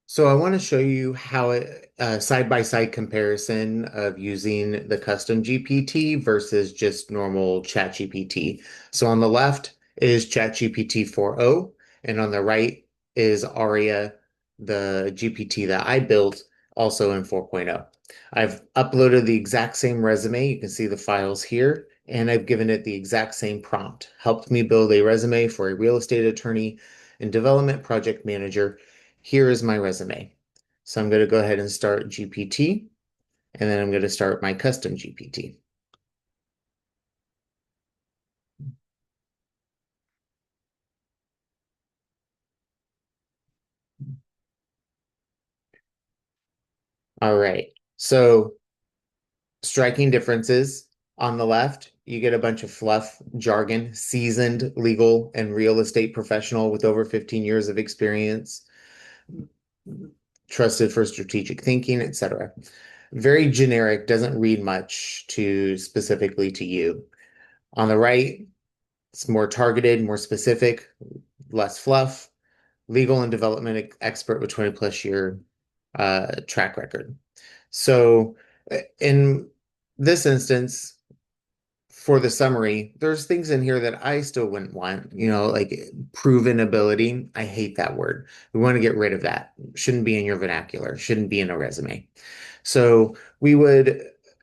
So I want to show you how a side-by-side comparison of using the custom GPT versus just normal Chat GPT. So on the left is Chat GPT 4.0, and on the right is Arya, the GPT that I built, also in 4.0. I've uploaded the exact same resume. You can see the files here, and I've given it the exact same prompt. Helped me build a resume for a real estate attorney and development project manager. Here is my resume. So I'm going to go ahead and start GPT, and then I'm going to start my custom GPT. All right. So striking differences on the left, you get a bunch of fluff, jargon, seasoned legal and real estate professional with over 15 years of experience, trusted for strategic thinking, etc. Very generic, doesn't read much to specifically to you. On the right, it's more targeted, more specific, less fluff, legal and development expert with 20 plus year track record. So in this instance, for the summary, there's things in here that I still wouldn't want, like proven ability. I hate that word. We want to get rid of that. Shouldn't be in your vernacular, shouldn't be in a resume. So we would,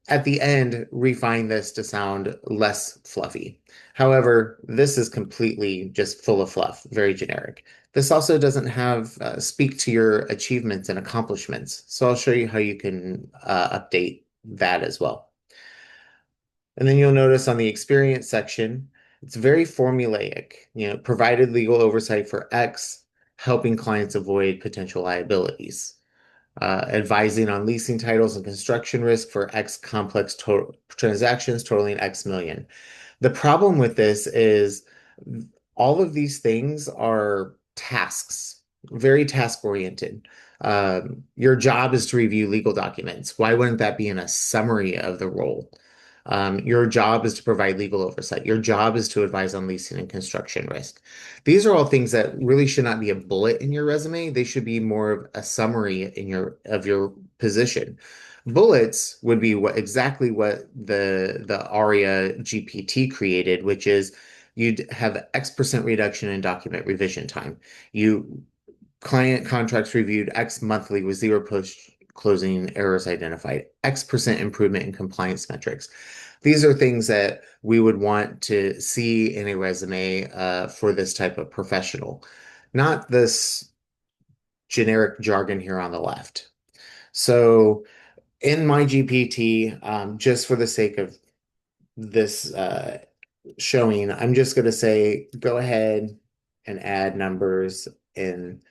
at the end, refine this to sound less fluffy. However, this is completely just full of fluff, very generic. This also doesn't have speak to your achievements and accomplishments. So I'll show you how you can update that as well. And then you'll notice on the experience section, it's very formulaic, provided legal oversight for X, helping clients avoid potential liabilities, advising on leasing titles and construction risk for X complex transactions totaling X million. The problem with this is all of these things are tasks, very task oriented. Your job is to review legal documents. Why wouldn't that be in a summary of the role? Your job is to provide legal oversight. Your job is to advise on leasing and construction risk. These are all things that really should not be a bullet in your resume. They should be more of a summary in your position. Bullets would be exactly what the Aria GPT created, which is you'd have X% reduction in document revision time. You client contracts reviewed X monthly with zero post closing errors identified, X% improvement in compliance metrics. These are things that we would want to see in a resume for this type of professional, not this generic jargon here on the left. So in my GPT, just for the sake of this showing, I'm just going to say, go ahead and add numbers in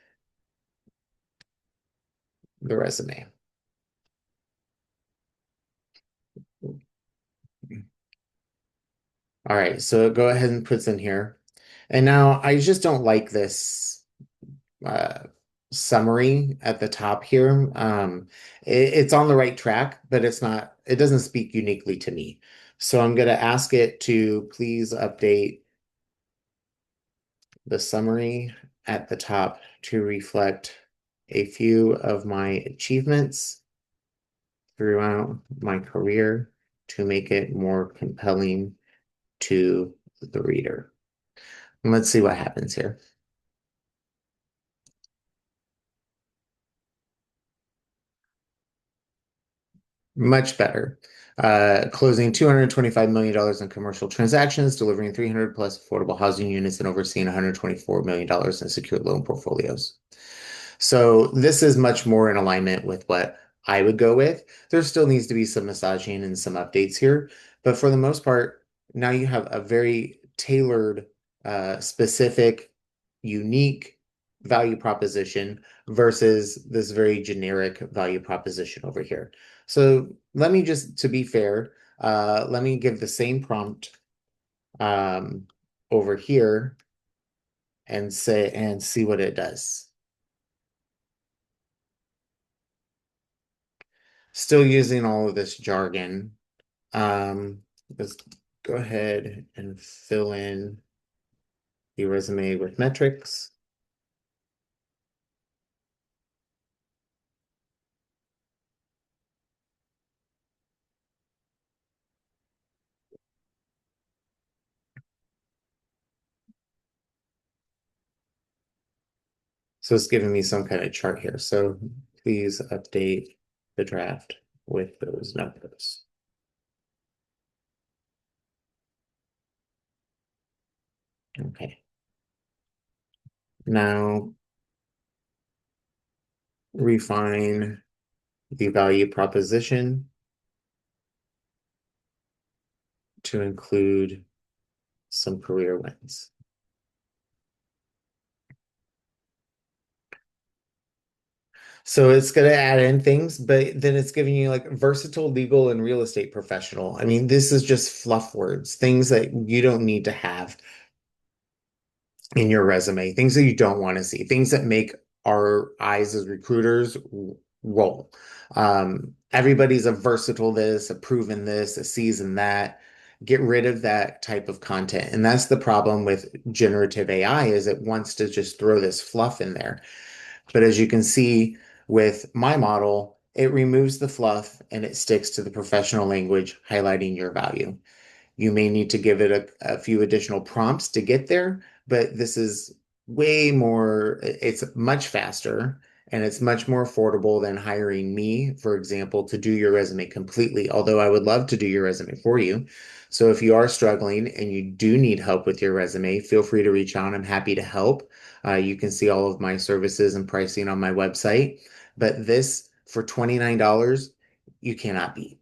the resume. All right, so go ahead and puts in here. And now I just don't like this uh, summary at the top here. It's on the right track, but it doesn't speak uniquely to me. So I'm going to ask it to please update the summary at the top to reflect a few of my achievements throughout my career to make it more compelling to the reader. And let's see what happens here. Much better. Closing $225 million in commercial transactions, delivering 300 plus affordable housing units, and overseeing $124 million in secured loan portfolios. So this is much more in alignment with what I would go with. There still needs to be some massaging and some updates here, but for the most part, now you have a very tailored, specific, unique value proposition versus this very generic value proposition over here. So let me just, to be fair, let me give the same prompt um, over here and see what it does. Still using all of this jargon. Let's go ahead and fill in the resume with metrics. So it's giving me some kind of chart here. So please update the draft with those numbers. Okay. Now refine the value proposition to include some career wins. So it's going to add in things, but then it's giving you like versatile legal and real estate professional. I mean, this is just fluff words, things that you don't need to have in your resume, things that you don't want to see, things that make our eyes as recruiters roll. Everybody's a versatile this, a proven this, a seasoned that. Get rid of that type of content. And that's the problem with generative AI is it wants to just throw this fluff in there. But as you can see with my model, it removes the fluff and it sticks to the professional language, highlighting your value. You may need to give it a few additional prompts to get there, but this is way more, it's much faster and it's much more affordable than hiring me, for example, to do your resume completely. Although I would love to do your resume for you. So if you are struggling and you do need help with your resume, feel free to reach out. I'm happy to help. You can see all of my services and pricing on my website. But this for $29, you cannot beat.